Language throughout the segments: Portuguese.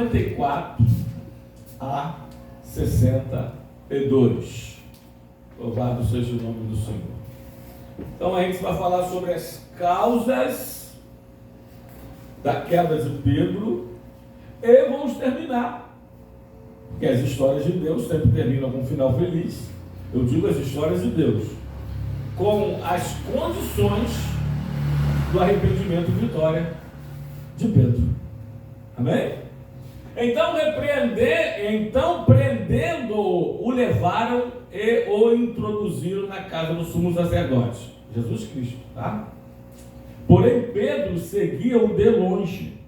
54 a 62. Louvado seja o nome do Senhor. Então a gente vai falar sobre as causas da queda de Pedro e vamos terminar, porque as histórias de Deus sempre terminam com um final feliz. Eu digo as histórias de Deus com as condições do arrependimento e vitória de Pedro. Amém? Então prendendo, o levaram e o introduziram na casa do sumo sacerdote, Jesus Cristo, tá? Porém Pedro seguia-o de longe.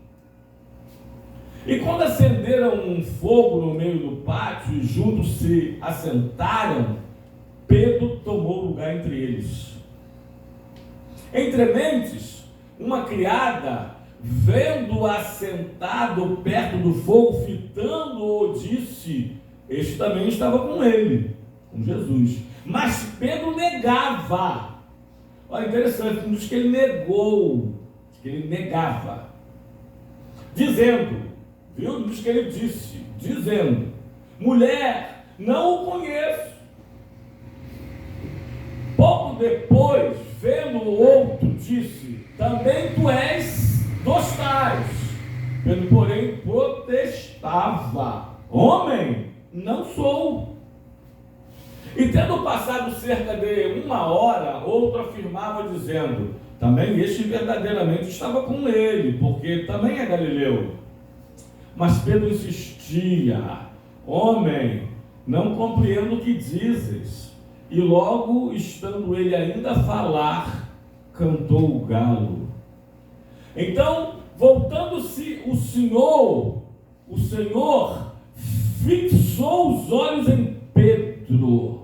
E quando acenderam um fogo no meio do pátio e juntos se assentaram, Pedro tomou lugar entre eles. Entre mentes, uma criada, vendo-o assentado perto do fogo, fitando-o, disse: este também estava com ele, com Jesus. Mas Pedro negava. Olha, interessante, diz que ele negou, que ele negava, dizendo, viu? Diz que ele disse, dizendo: mulher, não o conheço. Pouco depois, vendo o outro, disse: também tu és dos tais. Pedro, porém, protestava: homem, não sou. E tendo passado cerca de 1 hora, outro afirmava, dizendo: também este verdadeiramente estava com ele, porque também é galileu. Mas Pedro insistia: homem, não compreendo o que dizes. E logo, estando ele ainda a falar, cantou o galo. Então, voltando-se o Senhor fixou os olhos em Pedro,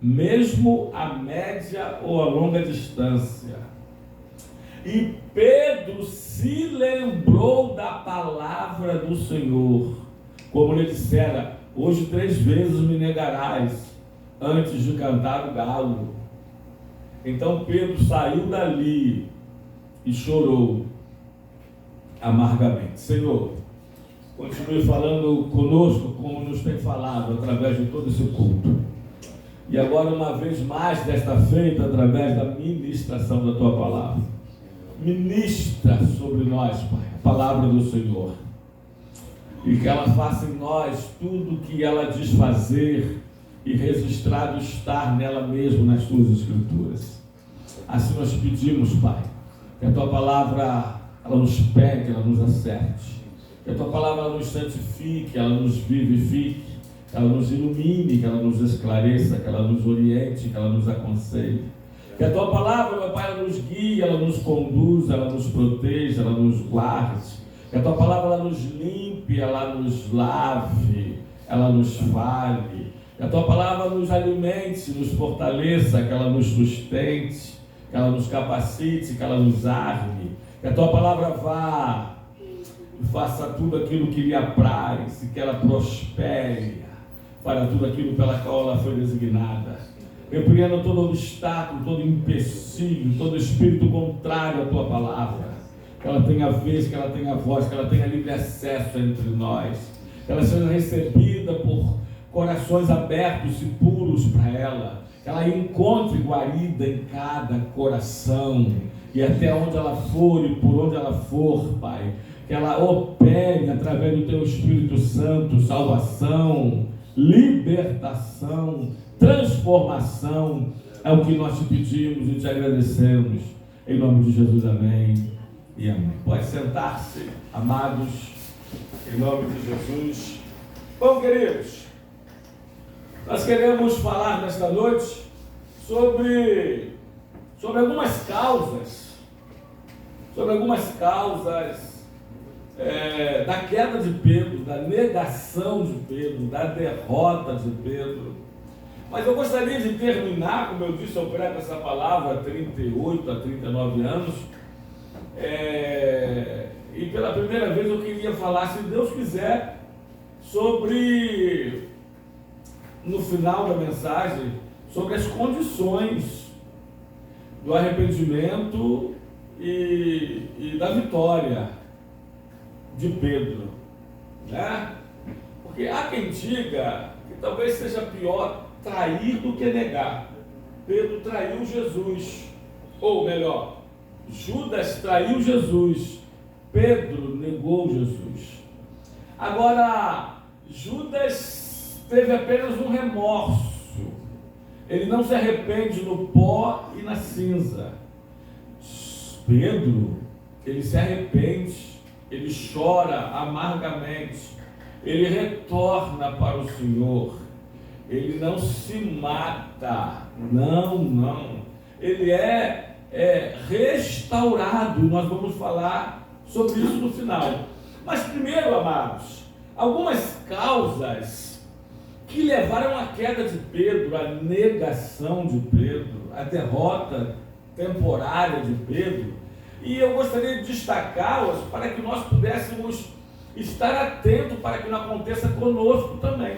mesmo a média ou a longa distância. E Pedro se lembrou da palavra do Senhor, como lhe dissera: hoje 3 vezes me negarás, antes de cantar o galo. Então Pedro saiu dali e chorou amargamente. Senhor, continue falando conosco como nos tem falado através de todo esse culto. E agora, uma vez mais, desta feita, através da ministração da tua palavra, ministra sobre nós, Pai, a palavra do Senhor, e que ela faça em nós tudo o que ela diz fazer e registrado estar nela mesmo, nas tuas escrituras. Assim nós pedimos, Pai, que a tua palavra ela nos pegue, ela nos acerte, que a tua palavra ela nos santifique, ela nos vivifique, que ela nos ilumine, que ela nos esclareça, que ela nos oriente, que ela nos aconselhe. Que a tua palavra, meu Pai, ela nos guie, ela nos conduza, ela nos proteja, ela nos guarde. Que a tua palavra ela nos limpe, ela nos lave, ela nos fale. Que a tua palavra nos alimente, nos fortaleça, que ela nos sustente, que ela nos capacite, que ela nos arme. Que a tua palavra vá e faça tudo aquilo que lhe apraz, e que ela prospere para tudo aquilo pela qual ela foi designada. Repreenda todo obstáculo, todo empecilho, todo espírito contrário à tua palavra. Que ela tenha vez, que ela tenha voz, que ela tenha livre acesso entre nós. Que ela seja recebida por corações abertos e puros para ela. Que ela encontre guarida em cada coração. E até onde ela for e por onde ela for, Pai, que ela opere através do teu Espírito Santo salvação, libertação, transformação. É o que nós te pedimos e te agradecemos. Em nome de Jesus, amém e amém. Pode sentar-se, amados, em nome de Jesus. Bom, queridos, nós queremos falar nesta noite sobre algumas causas, da queda de Pedro, da negação de Pedro, da derrota de Pedro. Mas eu gostaria de terminar, como eu disse, eu prego essa palavra há 38 a 39 anos, e pela primeira vez eu queria falar, se Deus quiser, no final da mensagem, sobre as condições do arrependimento e da vitória de Pedro. né? Porque há quem diga que talvez seja pior trair do que negar. Pedro traiu Jesus, ou melhor, Judas traiu Jesus, Pedro negou Jesus. Agora, Judas teve apenas um remorso, ele não se arrepende no pó e na cinza. Pedro, ele se arrepende, ele chora amargamente, ele retorna para o Senhor, ele não se mata, não, ele é restaurado. Nós vamos falar sobre isso no final. Mas primeiro, amados, algumas causas que levaram à queda de Pedro, à negação de Pedro, à derrota temporária de Pedro, e eu gostaria de destacá-las para que nós pudéssemos estar atentos para que não aconteça conosco também.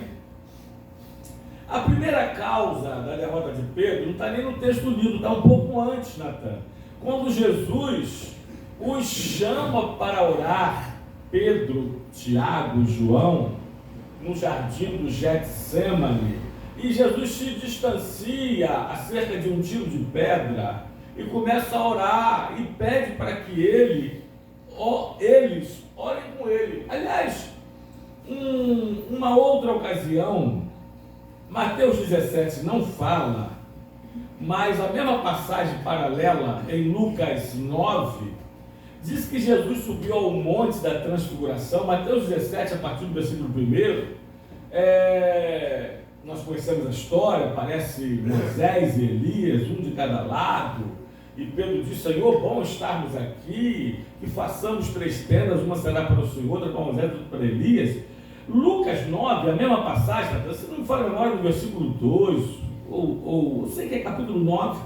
A primeira causa da derrota de Pedro não está nem no texto lido, está um pouco antes, Natan. Quando Jesus os chama para orar, Pedro, Tiago e João, no jardim do Getsêmani, e Jesus se distancia a cerca de um tiro de pedra e começa a orar e pede para que eles orem com ele. Aliás, uma outra ocasião, Mateus 17 não fala, mas a mesma passagem paralela em Lucas 9 diz que Jesus subiu ao monte da transfiguração. Mateus 17, a partir do versículo 1, nós conhecemos a história, aparece Moisés e Elias, um de cada lado, e Pedro diz: Senhor, bom estarmos aqui, que façamos 3 tendas, uma será para o Senhor, outra para Moisés, outra para Elias. Lucas 9, a mesma passagem, se não me falha a memória, no versículo 2, ou sei que é capítulo 9,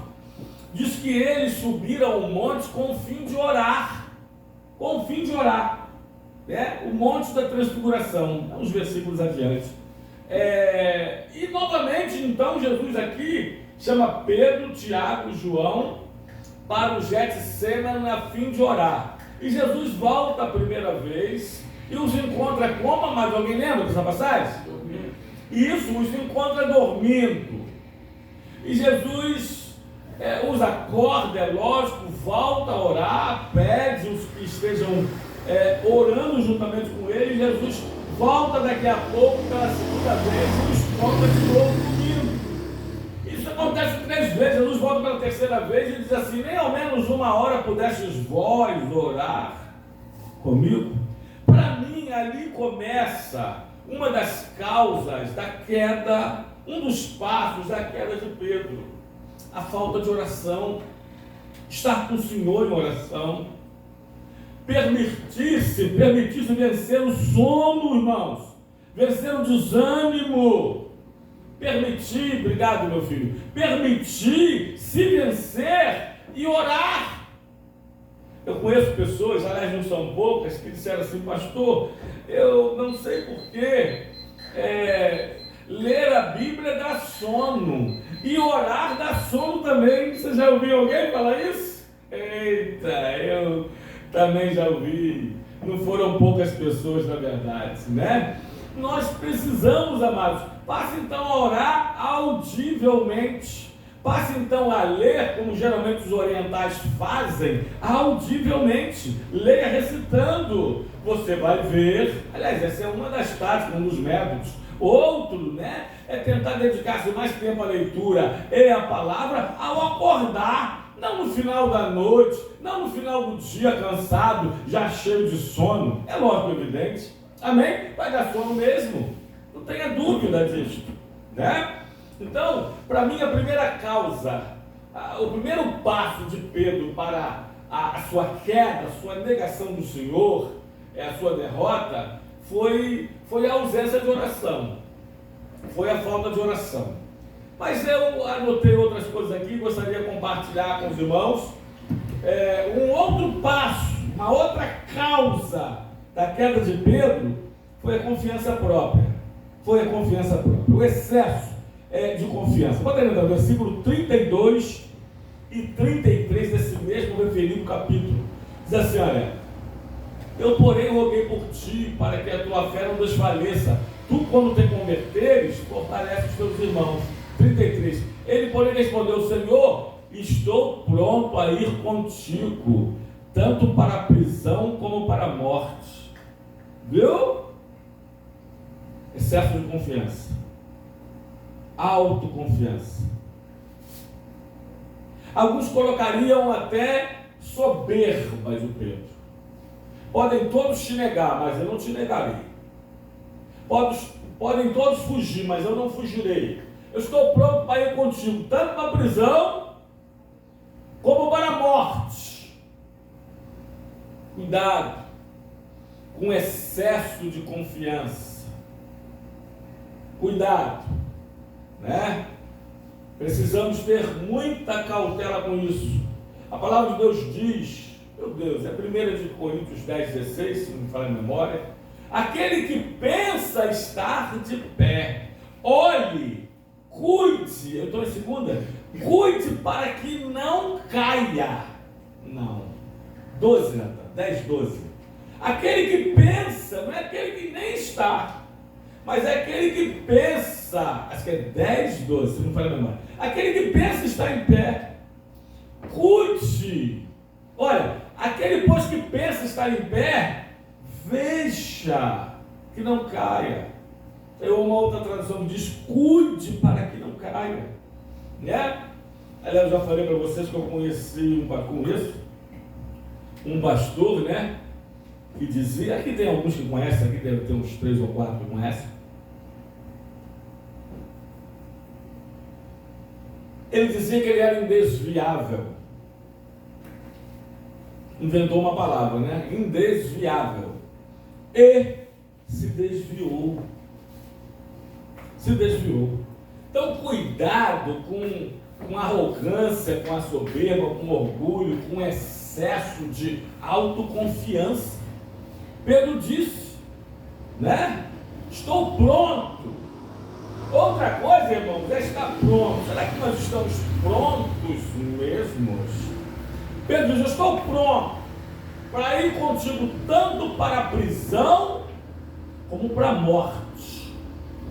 diz que eles subiram ao monte com o fim de orar, né? O monte da transfiguração, uns versículos adiante. E novamente, então, Jesus aqui chama Pedro, Tiago e João para o Getsêmani a fim de orar. E Jesus volta a primeira vez e os encontra como? Mas alguém lembra dessa passagem? Isso, os encontra dormindo. E Jesus os acorda, é lógico, volta a orar, pede os que estejam orando juntamente com ele. Jesus volta daqui a pouco pela segunda vez e os encontra de novo dormindo. Isso acontece 3 vezes. Jesus volta pela terceira vez e diz assim: nem ao menos 1 hora pudestes vós orar comigo? Para mim, ali começa uma das causas da queda, um dos passos da queda de Pedro: a falta de oração, estar com o Senhor em oração, permitir-se vencer o sono, irmãos, vencer o desânimo, permitir, obrigado meu filho, permitir se vencer e orar. Eu conheço pessoas, aliás não são poucas, que disseram assim: pastor, eu não sei porquê, ler a Bíblia dá sono, e orar dá sono também. Você já ouviu alguém falar isso? Eita, eu também já ouvi. Não foram poucas pessoas, na verdade, né? Nós precisamos, amados, passe então a orar audivelmente. Passe então a ler, como geralmente os orientais fazem, audivelmente. Leia recitando. Você vai ver. Aliás, essa é uma das táticas, um dos métodos. Outro, né, é tentar dedicar-se mais tempo à leitura e à palavra ao acordar. Não no final da noite, não no final do dia cansado, já cheio de sono. É lógico, evidente. Amém? Vai dar sono mesmo. Não tenha dúvida disso, né? Então, para mim, a primeira causa, o primeiro passo de Pedro para a sua queda, a sua negação do Senhor, a sua derrota, foi a ausência de oração, foi a falta de oração. Mas eu anotei outras coisas aqui, gostaria de compartilhar com os irmãos. Um outro passo, uma outra causa da queda de Pedro foi a confiança própria. O excesso de confiança. Pode ler no versículo 32 e 33 desse mesmo referido capítulo. Diz assim: olha, Eu, porém, roguei por ti, para que a tua fé não desfaleça. Tu, quando te converteres, fortalece os teus irmãos. 33. Ele, porém, respondeu: Senhor, estou pronto a ir contigo, tanto para a prisão como para a morte. Viu? Excesso de confiança. Autoconfiança. Alguns colocariam até soberba de Pedro. Podem todos te negar, mas eu não te negarei. Podem todos fugir, mas eu não fugirei. Eu estou pronto para ir contigo, tanto para a prisão, como para a morte. Cuidado com excesso de confiança. Cuidado, né? Precisamos ter muita cautela com isso. A palavra de Deus diz, meu Deus, é 1 Coríntios 10:16, se não me falha a memória: aquele que pensa estar de pé, olhe, cuide, eu estou em segunda, cuide para que não caia. Não, 12, 10:12. Aquele que pensa, não é aquele que nem está, mas é aquele que pensa, acho que é 10:12, se não falha a memória. Aquele que pensa estar em pé, cuide. Olha, aquele pois que pensa estar em pé, veja que não caia. Tem uma outra tradução que diz: cuide para que não caia, né? Aliás, eu já falei para vocês que eu conheci um pastor, né, que dizia, aqui tem alguns que conhecem, aqui deve ter uns 3 ou 4 que conhecem. Ele dizia que ele era indesviável. Inventou uma palavra, né? Indesviável. E se desviou. Se desviou. Então, cuidado com arrogância, com a soberba, com orgulho, com excesso de autoconfiança. Pedro disse, né? Estou pronto. Outra coisa, irmãos, é estar pronto. Será que nós estamos prontos mesmos? Pedro diz: eu estou pronto para ir contigo tanto para a prisão como para a morte.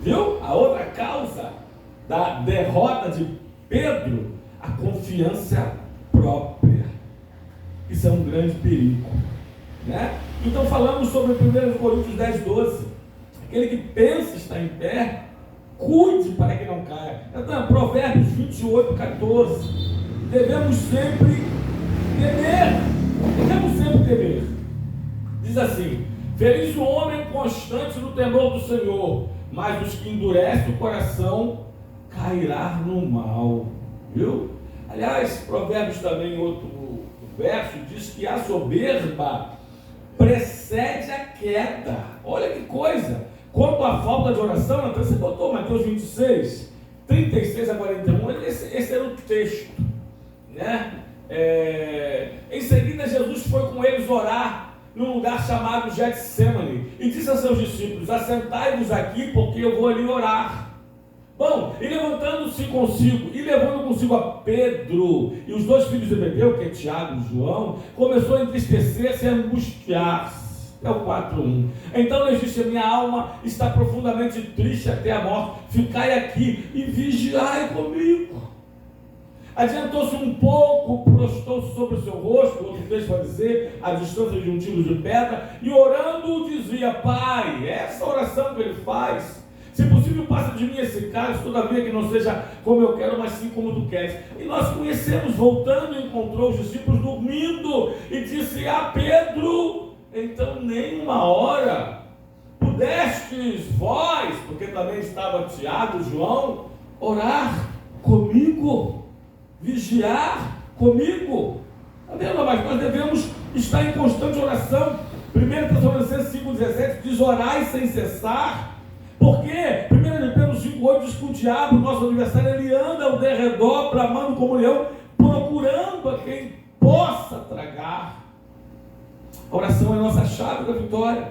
Viu? A outra causa da derrota de Pedro, a confiança própria. Isso é um grande perigo, né? Então falamos sobre 1 Coríntios 10:12. Aquele que pensa estar em pé, cuide para que não caia. Então, Provérbios 28:14. Devemos sempre temer. Diz assim: feliz o homem constante no temor do Senhor, mas os que endurecem o coração cairá no mal. Viu? Aliás, Provérbios também, outro verso, diz que a soberba precede a queda. Olha que coisa! Quanto à falta de oração, você botou Mateus 26, 36 a 41, esse era o texto, né? Em seguida, Jesus foi com eles orar num lugar chamado Getsemane e disse a seus discípulos: assentai-vos aqui, porque eu vou ali orar. Bom, e levantando-se consigo, e levando consigo a Pedro e os 2 filhos de Zebedeu, que é Tiago e João, começou a entristecer-se e a angustiar-se. É o 4:1. Então lhes disse: minha alma está profundamente triste até a morte, ficai aqui e vigiai comigo. Adiantou-se um pouco, prostou-se sobre o seu rosto, outro texto vai dizer, à distância de um tiro de pedra, e orando dizia: Pai, essa oração que ele faz, se possível passa de mim esse cálice, todavia que não seja como eu quero, mas sim como tu queres. E nós conhecemos, voltando, encontrou os discípulos dormindo, e disse a Pedro: então nem uma hora pudestes vós, porque também estava Tiago, João, orar comigo, vigiar comigo. Mas nós devemos estar em constante oração. 1 Tessalonicenses 5,17 diz: orai sem cessar. Porque 1 Pedro 5,8 diz que o diabo, nosso adversário, ele anda ao derredor, bramando como leão, procurando a quem possa tragar. A oração é a nossa chave da vitória.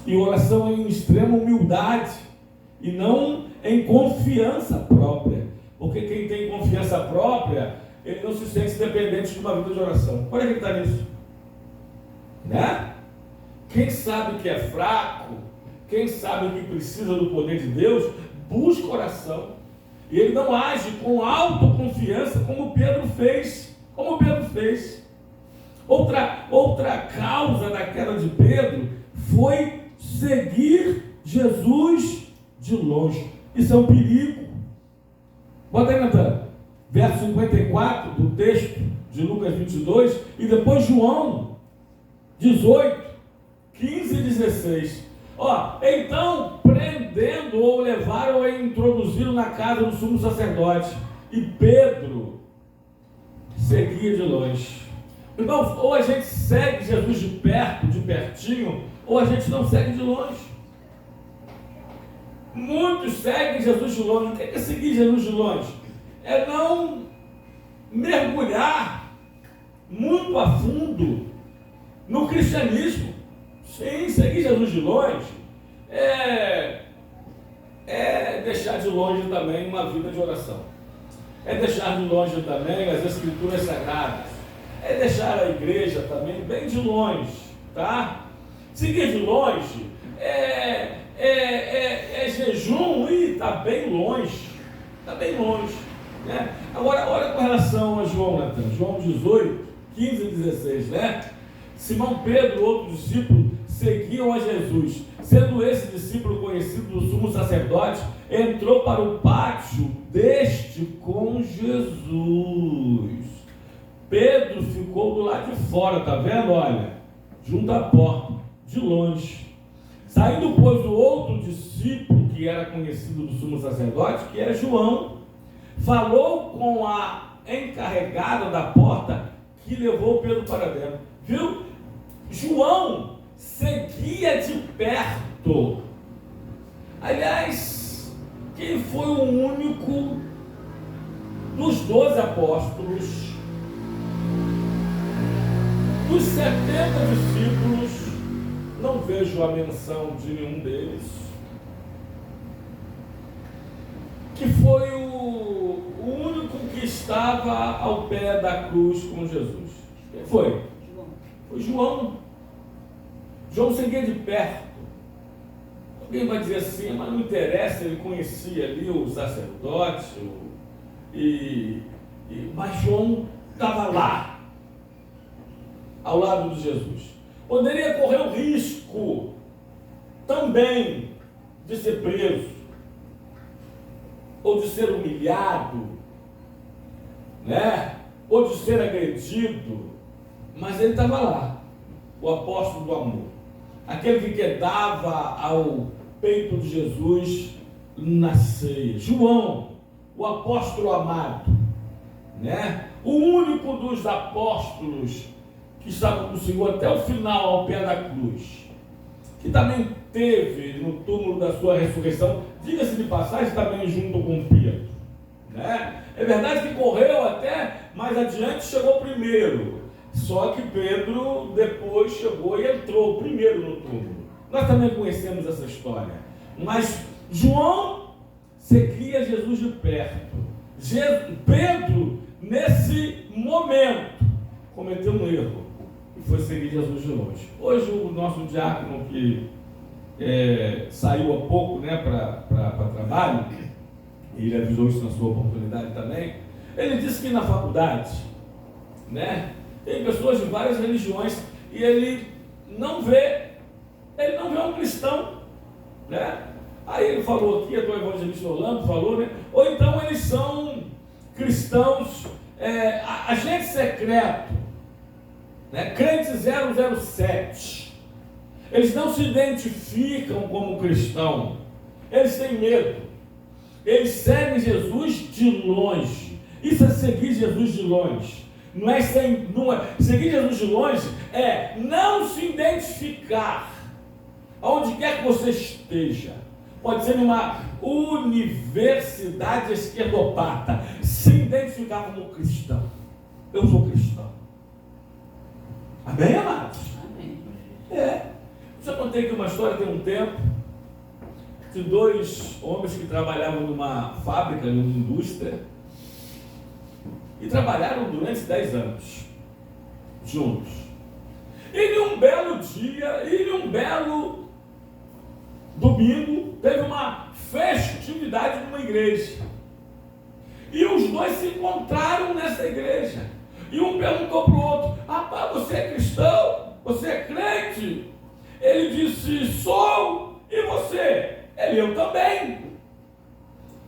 E oração é em extrema humildade e não em confiança própria. Porque quem tem confiança própria, ele não se sente dependente de uma vida de oração. Olha quem está nisso. né? Quem sabe que é fraco, quem sabe que precisa do poder de Deus, busca oração. E ele não age com autoconfiança como Pedro fez. Outra causa da queda de Pedro foi seguir Jesus de longe. Isso é um perigo. Bota aí, Natan. Verso 54 do texto de Lucas 22 e depois João 18, 15 e 16. Então, prendendo ou levaram e introduziram na casa do sumo sacerdote. E Pedro seguia de longe. Então, ou a gente segue Jesus de perto, de pertinho, ou a gente não segue de longe. Muitos seguem Jesus de longe. O que é seguir Jesus de longe? É não mergulhar muito a fundo no cristianismo. Sim, seguir Jesus de longe é deixar de longe também uma vida de oração. É deixar de longe também as escrituras sagradas. É deixar a igreja também bem de longe, tá? Seguir de longe é jejum e está bem longe. Está bem longe, né? Agora, olha com relação a João, Natan. João 18, 15 e 16, né? Simão Pedro, outro discípulo, seguiam a Jesus. Sendo esse discípulo conhecido do sumo sacerdote, entrou para o pátio deste com Jesus. Pedro ficou do lado de fora, tá vendo? Olha, junto à porta, de longe. Saindo, pois, o outro discípulo que era conhecido do sumo sacerdote, que era João, falou com a encarregada da porta, que levou Pedro para dentro. Viu? João seguia de perto. Aliás, quem foi o único dos 12 apóstolos, dos 70 discípulos, não vejo a menção de nenhum deles, que foi o único que estava ao pé da cruz com Jesus. Quem foi? Foi João. João seguia de perto. Alguém vai dizer assim, mas não interessa, ele conhecia ali o sacerdote, mas João estava lá, ao lado de Jesus. Poderia correr o risco também de ser preso, ou de ser humilhado, né? Ou de ser agredido, mas ele estava lá, o apóstolo do amor, aquele que dava ao peito de Jesus na ceia. João, o apóstolo amado, né? O único dos apóstolos que estava com o Senhor até o final, ao pé da cruz, que também teve no túmulo da sua ressurreição, diga-se de passagem, também junto com Pedro, né? É verdade que correu até mais adiante, chegou primeiro, só que Pedro depois chegou e entrou primeiro no túmulo. Nós também conhecemos essa história, mas João seguia Jesus de perto. Pedro, nesse momento, cometeu um erro e foi seguir Jesus de longe. Hoje o nosso diácono que saiu há pouco, né, para trabalho, e ele avisou isso na sua oportunidade também, ele disse que na faculdade, né, tem pessoas de várias religiões e ele não vê um cristão, né? Aí ele falou aqui, o evangelista Orlando falou, né? Ou então eles são cristãos, agente secreto, né? Crente 007. Eles não se identificam como cristão, eles têm medo, eles seguem Jesus de longe. Isso é seguir Jesus de longe. Seguir Jesus de longe é não se identificar aonde quer que você esteja. Pode ser numa universidade esquerdopata, se identificar como cristão. Eu sou cristão. Amém, amados? Amém. Já contei aqui uma história tem um tempo de dois homens que trabalhavam numa fábrica, numa indústria, e trabalharam durante 10 anos juntos. E em um belo dia, e em um belo domingo, teve uma festividade numa igreja. E os dois se encontraram nessa igreja. E um perguntou para o outro: rapaz, você é cristão? Você é crente? Ele disse: sou. E você? Ele: eu também.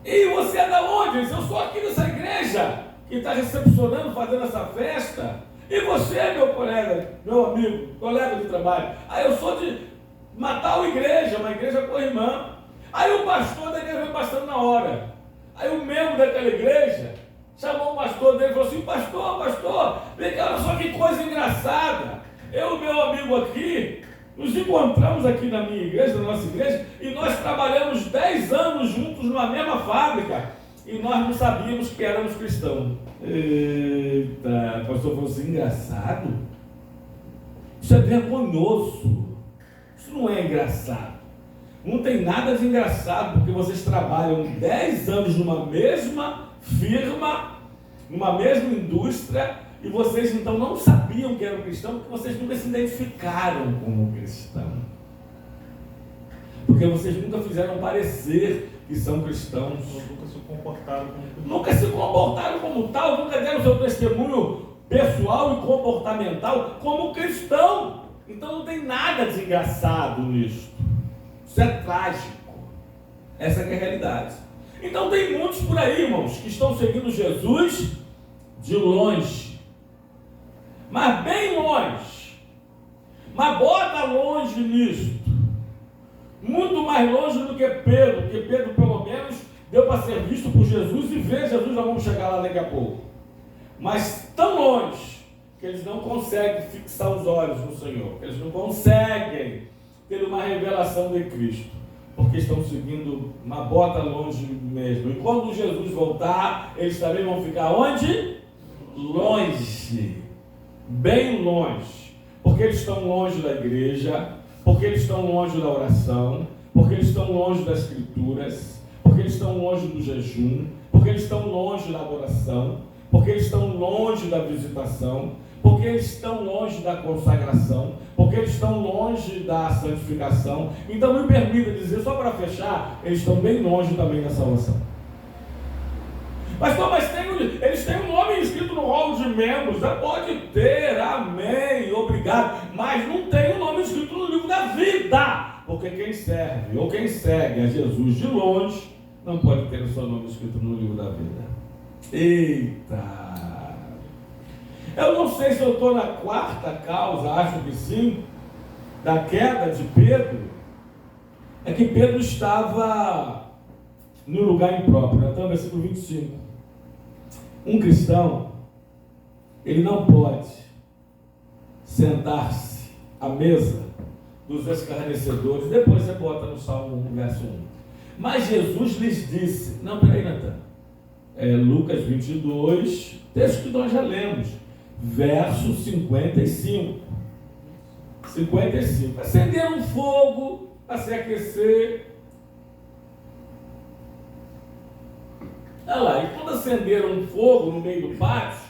E você é da onde? Ele disse: eu sou aqui dessa igreja que está recepcionando, fazendo essa festa. E você, meu colega, meu amigo, colega de trabalho? Aí eu sou de Natal Igreja, uma igreja corrimã. Aí o pastor da igreja veio passando na hora. Aí o membro daquela igreja chamou o pastor dele e falou assim: pastor, vem cá, olha só que coisa engraçada. Eu e meu amigo aqui, nos encontramos aqui na minha igreja, na nossa igreja, e nós trabalhamos 10 anos juntos numa mesma fábrica, e nós não sabíamos que éramos cristãos. Eita, o pastor falou assim: engraçado? Isso é vergonhoso. Isso não é engraçado. Não tem nada de engraçado, porque vocês trabalham 10 anos numa mesma firma, numa mesma indústria, e vocês então não sabiam que eram cristãos, porque vocês nunca se identificaram como cristão. Porque vocês nunca fizeram parecer que são cristãos. Nunca se comportaram como cristãos. Nunca se comportaram como tal, nunca deram seu testemunho pessoal e comportamental como cristão. Então não tem nada de engraçado nisso. Isso é trágico. Essa é a realidade. Então tem muitos por aí, irmãos, que estão seguindo Jesus de longe. Mas bem longe. Mas bota longe nisso. Muito mais longe do que Pedro, porque Pedro pelo menos deu para ser visto por Jesus e ver Jesus, nós vamos chegar lá daqui a pouco. Mas tão longe que eles não conseguem fixar os olhos no Senhor, eles não conseguem ter uma revelação de Cristo, porque estão seguindo uma bota longe mesmo. E quando Jesus voltar, eles também vão ficar onde? Longe, bem longe, porque eles estão longe da igreja, porque eles estão longe da oração, porque eles estão longe das escrituras, porque eles estão longe do jejum, porque eles estão longe da adoração, porque eles estão longe da visitação, porque eles estão longe da consagração, porque eles estão longe da santificação. Então me permita dizer, só para fechar, eles estão bem longe também da salvação. Pastor, mas eles têm um nome escrito no rol de membros. Já pode ter, amém, obrigado. Mas não tem o nome escrito no livro da vida. Porque quem serve ou quem segue a Jesus de longe não pode ter o seu nome escrito no livro da vida. Eita! Eu não sei se eu estou na quarta causa, acho que sim, da queda de Pedro. É que Pedro estava no lugar impróprio. Então, versículo 25. Um cristão, ele não pode sentar-se à mesa dos escarnecedores. Depois você bota no Salmo 1, verso 1. Mas Jesus lhes disse, não, peraí, Natan, Lucas 22, texto que nós já lemos, verso 55. 55. Acenderam um fogo para se aquecer. Olha lá, e quando acenderam um fogo no meio do pátio,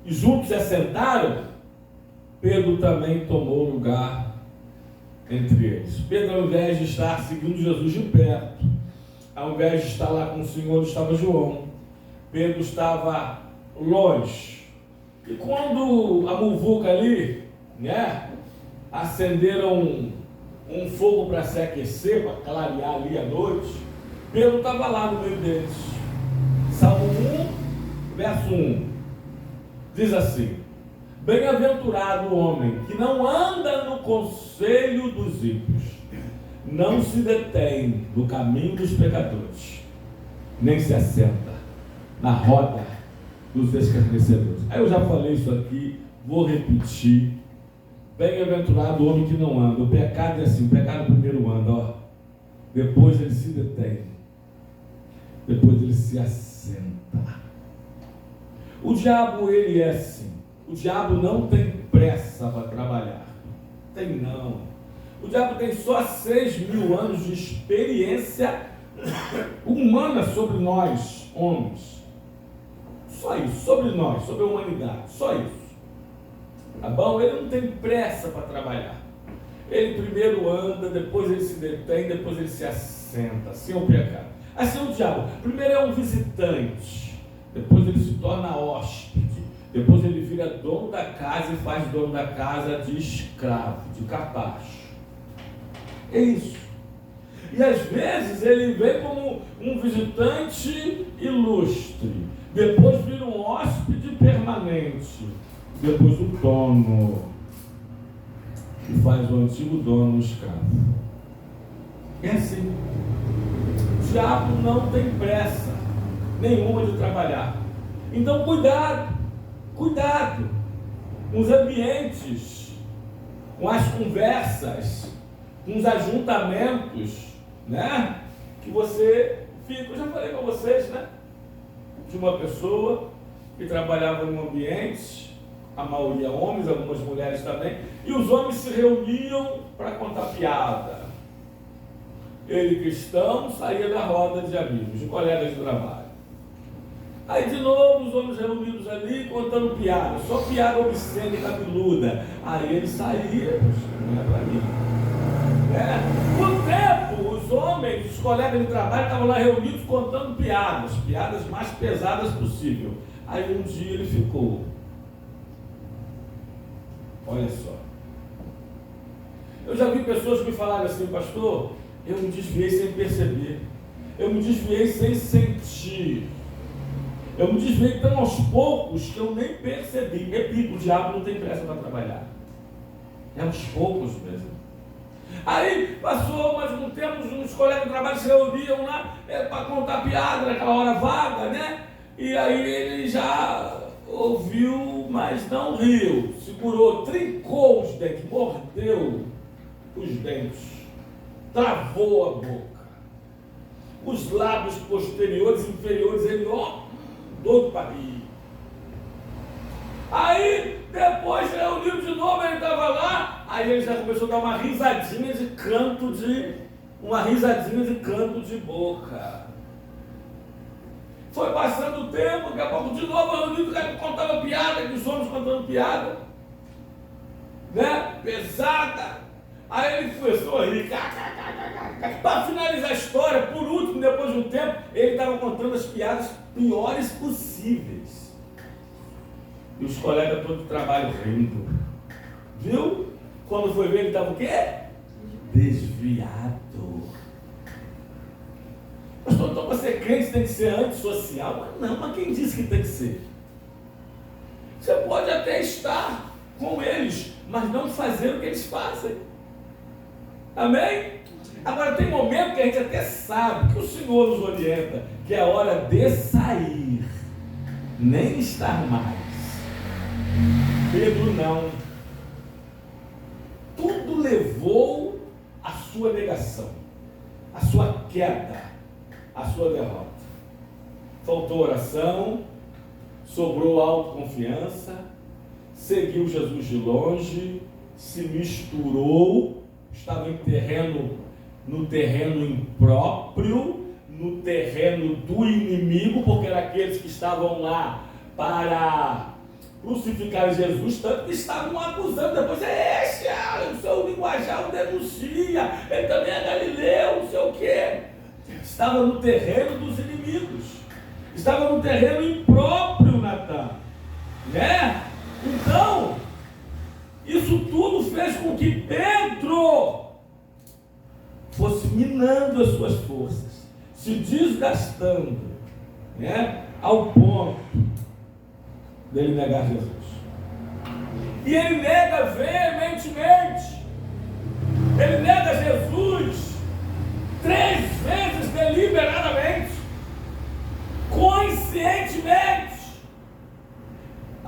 e juntos se assentaram, Pedro também tomou lugar entre eles. Pedro, ao invés de estar seguindo Jesus de perto, ao invés de estar lá com o Senhor, estava João. Pedro estava longe. E quando a muvuca ali, acenderam um fogo para se aquecer, para clarear ali a noite, Pedro estava lá no meio deles. Salmo 1, verso 1, diz assim: bem-aventurado o homem que não anda no conselho dos ímpios, não se detém no caminho dos pecadores, nem se assenta na roda dos escarnecedores. Aí eu já falei isso aqui, vou repetir. Bem-aventurado o homem que não anda. O pecado é assim, o pecado primeiro anda, depois ele se detém, depois ele se assenta. O diabo, ele é assim. O diabo não tem pressa para trabalhar. Tem não. O diabo tem só 6.000 anos de experiência humana sobre nós, homens. Só isso, sobre nós, sobre a humanidade. Só isso. Tá bom? Ele não tem pressa para trabalhar. Ele primeiro anda, depois ele se detém, depois ele se assenta. Assim é o pecado. Assim é o diabo. Primeiro é um visitante, depois ele se torna hóspede, depois ele vira dono da casa e faz dono da casa de escravo, de capacho. É isso. E às vezes ele vem como um visitante ilustre, depois vira um hóspede permanente, depois o dono, que faz o antigo dono escravo. É assim. O diabo não tem pressa nenhuma de trabalhar. Então cuidado com os ambientes, com as conversas, com os ajuntamentos, né? Que você fica. Eu já falei para vocês, né? De uma pessoa que trabalhava num ambiente, a maioria homens, algumas mulheres também, e os homens se reuniam para contar piada. Ele, cristão, saía da roda de amigos, de colegas de trabalho. Aí de novo os homens reunidos ali contando piada, só piada obscena e cabeluda. Aí ele saía, não é para mim. Por tempo, os homens, os colegas de trabalho estavam lá reunidos contando piadas mais pesadas possível. Aí um dia ele ficou. Olha só. Eu já vi pessoas me falarem assim, pastor, eu me desviei sem perceber. Eu me desviei sem sentir. Eu me desviei tão aos poucos que eu nem percebi. Repito, o diabo não tem pressa para trabalhar. É aos poucos mesmo. Aí passou mais um tempo, uns colegas de trabalho se reuniam lá para contar piada naquela hora vaga, né? E aí ele já ouviu, mas não riu. Segurou, trincou os dentes, mordeu os dentes, travou a boca. Os lábios posteriores e inferiores, ele, doido para rir. Aí, depois reuniu de novo, ele estava lá, aí ele já começou a dar uma risadinha de canto de boca. Foi passando o tempo, daqui a pouco de novo reunido, contava piada, que os homens contando piada, né? Pesada. Aí ele começou a rir, para finalizar a história, por último, depois de um tempo, ele estava contando as piadas piores possíveis. E os colegas todos do trabalho rindo. Viu? Quando foi ver, ele estava o quê? Desviado. Pastor, então você crente tem que ser antissocial? Mas quem disse que tem que ser? Você pode até estar com eles, mas não fazer o que eles fazem. Amém? Agora tem momento que a gente até sabe que o Senhor nos orienta, que é a hora de sair, nem estar mais. Pedro não. Tudo levou à sua negação, à sua queda, à sua derrota. Faltou oração, sobrou autoconfiança, seguiu Jesus de longe, se misturou, estava no terreno impróprio, no terreno do inimigo, porque eram aqueles que estavam lá para crucificar Jesus, tanto que estavam acusando, depois, o seu linguajar o denuncia, ele também é galileu, não sei o quê. Estava no terreno dos inimigos, estava no terreno impróprio, Natan, né? Então, isso tudo fez com que Pedro fosse minando as suas forças, se desgastando, né? Ao ponto dele negar Jesus. E ele nega veementemente. Ele nega Jesus 3 vezes deliberadamente, conscientemente.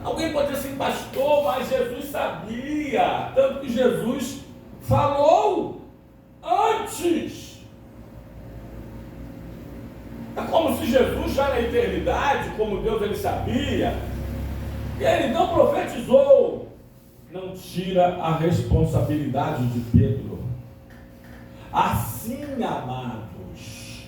Alguém pode dizer assim, pastor, mas Jesus sabia, tanto que Jesus falou antes. É como se Jesus já na eternidade, como Deus, ele sabia, e ele não profetizou. Não tira a responsabilidade de Pedro. Assim, amados,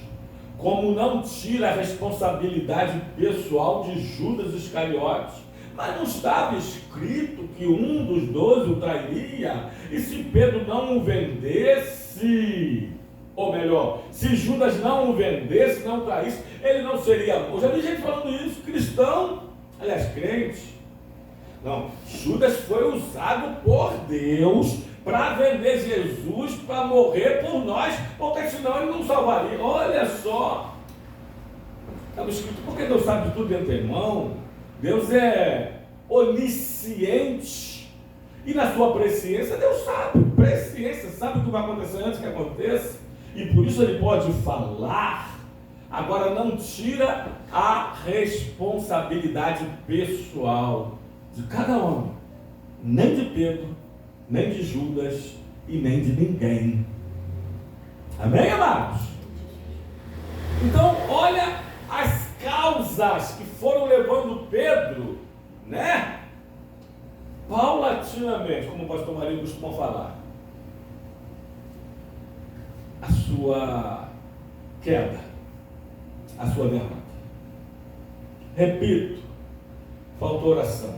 como não tira a responsabilidade pessoal de Judas Iscariotes, Mas não estava escrito que um dos 12 o trairia? E se Pedro não o vendesse, ou melhor, se Judas não o vendesse, não o traísse, ele não seria morto. Já vi gente falando isso, cristão, aliás, crente. Não, Judas foi usado por Deus para vender Jesus, para morrer por nós, porque senão ele não salvaria. Olha só, estava escrito, porque Deus sabe de tudo de antemão, Deus é onisciente, e na sua presciência, Deus sabe, presciência, sabe o que vai acontecer antes que aconteça, e por isso ele pode falar. Agora não tira a responsabilidade pessoal de cada homem, nem de Pedro, nem de Judas e nem de ninguém. Amém, amados? Então, olha as causas que foram levando Pedro, né? Paulatinamente, como o pastor Marinho costuma falar, a sua queda, a sua derrota. Repito, faltou oração.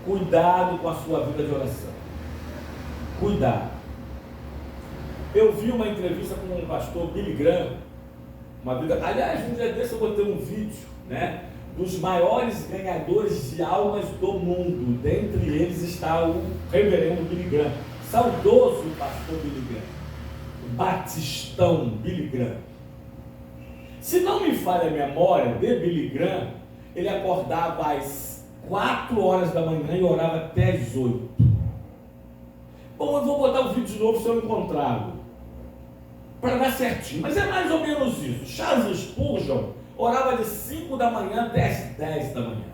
Cuidado com a sua vida de oração. Cuidado. Eu vi uma entrevista com o pastor Billy Graham, aliás, um dia desse eu botei um vídeo, né, dos maiores ganhadores de almas do mundo. Dentre eles está o reverendo Billy Graham, saudoso pastor Billy Graham, o batistão Billy Graham. Se não me falha a memória de Billy Graham, ele acordava às 4 horas da manhã e orava até às 8. Bom, eu vou botar o vídeo de novo se eu encontrá-lo, para dar certinho, mas é mais ou menos isso. Charles Spurgeon orava de 5 da manhã até às 10 da manhã.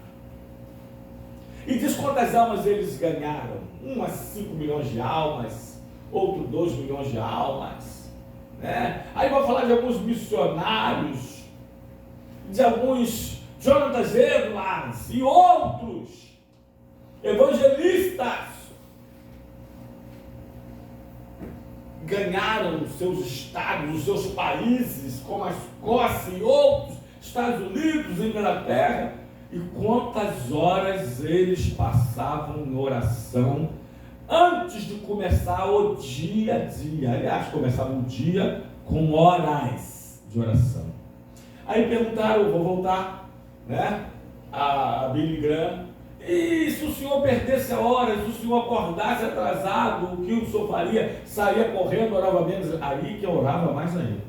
E diz quantas almas eles ganharam. Umas 5 milhões de almas, outro 2 milhões de almas, né? Aí vai falar de alguns missionários, de alguns Jonathan Edwards e outros evangelistas ganharam os seus estados, os seus países, como a Escócia e outros, Estados Unidos, Inglaterra, e quantas horas eles passavam em oração antes de começar o dia a dia. Aliás, começava o dia com horas de oração. Aí perguntaram, eu vou voltar, né, a Billy Graham, e se o senhor perdesse a hora, se o senhor acordasse atrasado, o que o senhor faria? Saía correndo, orava menos? Aí que eu orava mais ainda.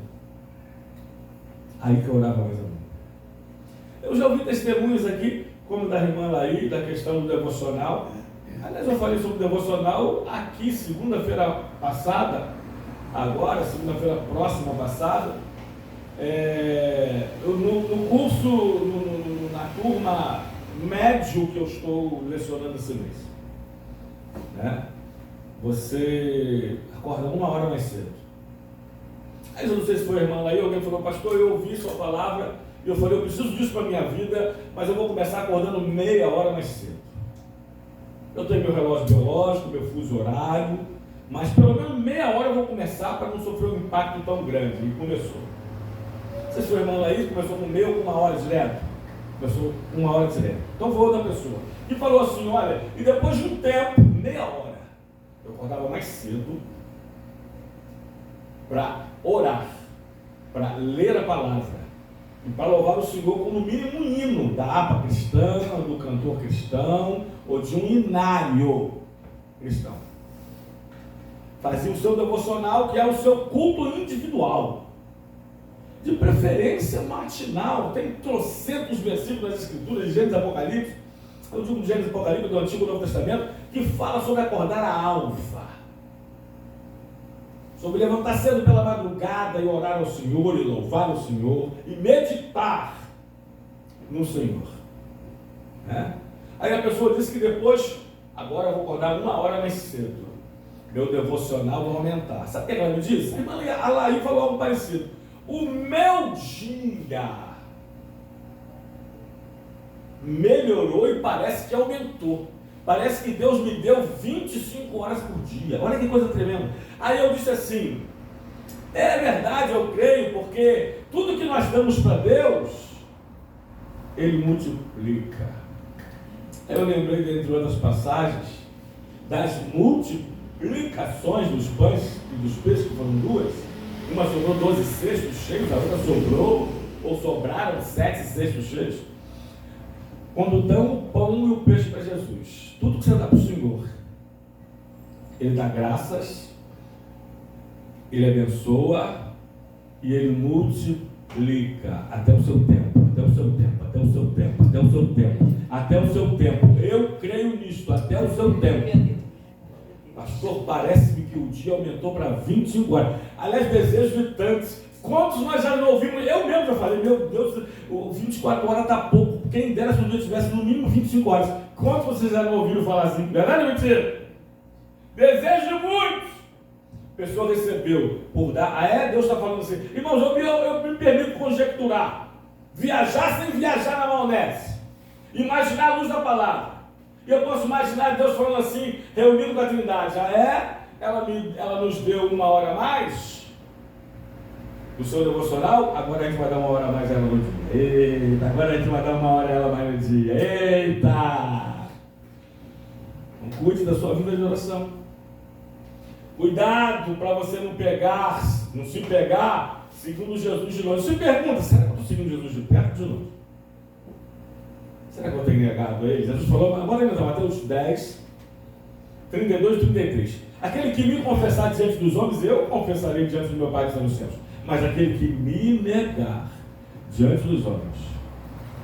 Eu já ouvi testemunhos aqui, como da irmã Laí, da questão do devocional. Aliás, eu falei sobre o devocional aqui, segunda-feira passada, agora, segunda-feira próxima passada, no curso, na turma médio que eu estou lecionando esse mês, né? Você acorda 1 hora mais cedo. Aí eu não sei se foi a irmã Laí, alguém falou, pastor, eu ouvi sua palavra, e eu falei, eu preciso disso para a minha vida, mas eu vou começar acordando meia hora mais cedo. Eu tenho meu relógio biológico, meu fuso horário, mas pelo menos meia hora eu vou começar para não sofrer um impacto tão grande. E começou. Não sei se foi a irmã Laí, começou com meia ou com 1 hora direto. Começou 1 hora direto. Então vou outra pessoa. E falou assim, olha, e depois de um tempo, meia hora, eu acordava mais cedo para orar, para ler a palavra, e para louvar o Senhor com no mínimo um hino da harpa cristã, do cantor cristão, ou de um hinário cristão. Fazia o seu devocional, que é o seu culto individual, de preferência matinal. Tem trocentos versículos das Escrituras, de Gênesis e Apocalipse, eu digo de Gênesis e Apocalipse do Antigo e Novo Testamento, que fala sobre acordar a alva, sobre levantar cedo pela madrugada e orar ao Senhor, e louvar o Senhor, e meditar no Senhor, né? Aí a pessoa disse que depois, agora eu vou acordar 1 hora mais cedo, meu devocional vai aumentar. Sabe o que ela me disse? A irmã Laí falou algo parecido. O meu dia melhorou e parece que aumentou. Parece que Deus me deu 25 horas por dia. Olha que coisa tremenda. Aí eu disse assim, é verdade, eu creio, porque tudo que nós damos para Deus ele multiplica. Eu lembrei, dentre outras passagens, das multiplicações dos pães e dos peixes, que foram duas. Uma sobrou 12 cestos cheios, a outra sobrou, ou sobraram 7 cestos cheios. Quando dão o pão e o peixe para Jesus, tudo que você dá para o Senhor, Ele dá graças, Ele abençoa e Ele multiplica até o seu tempo, até o seu tempo, até o seu tempo, até o seu tempo, até o seu tempo. Eu creio nisto, até o seu tempo. Pastor, parece-me que o dia aumentou para 25 horas. Aliás, desejo de tantos. Quantos nós já não ouvimos? Eu mesmo já falei, meu Deus, 24 horas está pouco. Quem dera se o dia tivesse no mínimo 25 horas. Quantos vocês já não ouviram falar assim? Verdade ou mentira? Desejo de muitos. A pessoa recebeu por dar. Deus está falando assim. Irmãos, eu me permito conjecturar. Viajar sem viajar na maionese. Imaginar a luz da palavra. E eu posso imaginar Deus falando assim, reunido com a Trindade. Ela nos deu 1 hora a mais do seu devocional, agora a gente vai dar 1 hora a mais a ela no dia. Eita, agora a gente vai dar 1 hora a ela mais no dia. Eita! Então, cuide da sua vida de oração. Cuidado para você não se pegar seguindo Jesus de longe. Se pergunta, será que eu estou seguindo Jesus de perto ou de longe? Será que eu tenho negado a ele? Jesus falou, agora lembra, Mateus 10, 32 e 33. Aquele que me confessar diante dos homens, eu confessarei diante do meu Pai que está nos céus. Mas aquele que me negar diante dos homens,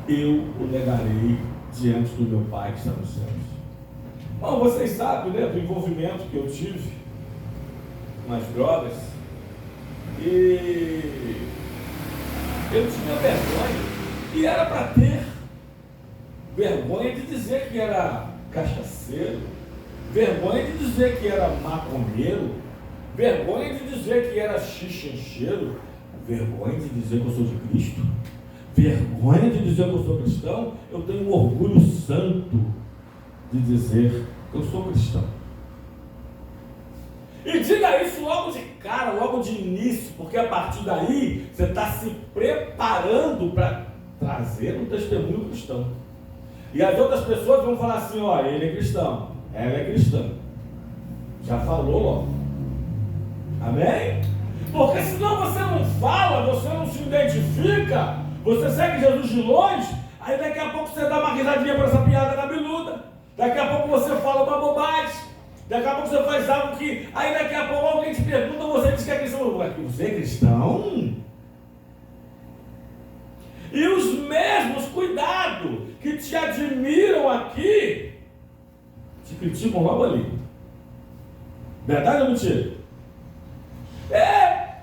eu o negarei diante do meu Pai que está nos céus. Bom, vocês sabem, né, do envolvimento que eu tive com as drogas. E eu tinha vergonha. E era para ter vergonha de dizer que era cachaceiro, vergonha de dizer que era maconheiro, vergonha de dizer que era xixencheiro, vergonha de dizer que eu sou de Cristo, vergonha de dizer que eu sou cristão. Eu tenho um orgulho santo de dizer que eu sou cristão. E diga isso logo de cara, logo de início, porque a partir daí você está se preparando para trazer um testemunho cristão. E as outras pessoas vão falar assim, olha, ele é cristão, ela é cristã. Já falou logo. Amém? Porque senão você não fala, você não se identifica, você segue Jesus de longe, aí daqui a pouco você dá uma risadinha para essa piada cabeluda, daqui a pouco você fala uma bobagem, daqui a pouco você faz algo que, aí daqui a pouco alguém te pergunta, você diz que é cristão. Você é cristão? E os mesmos, cuidado, que te admiram aqui, te criticam logo ali. Verdade ou mentira?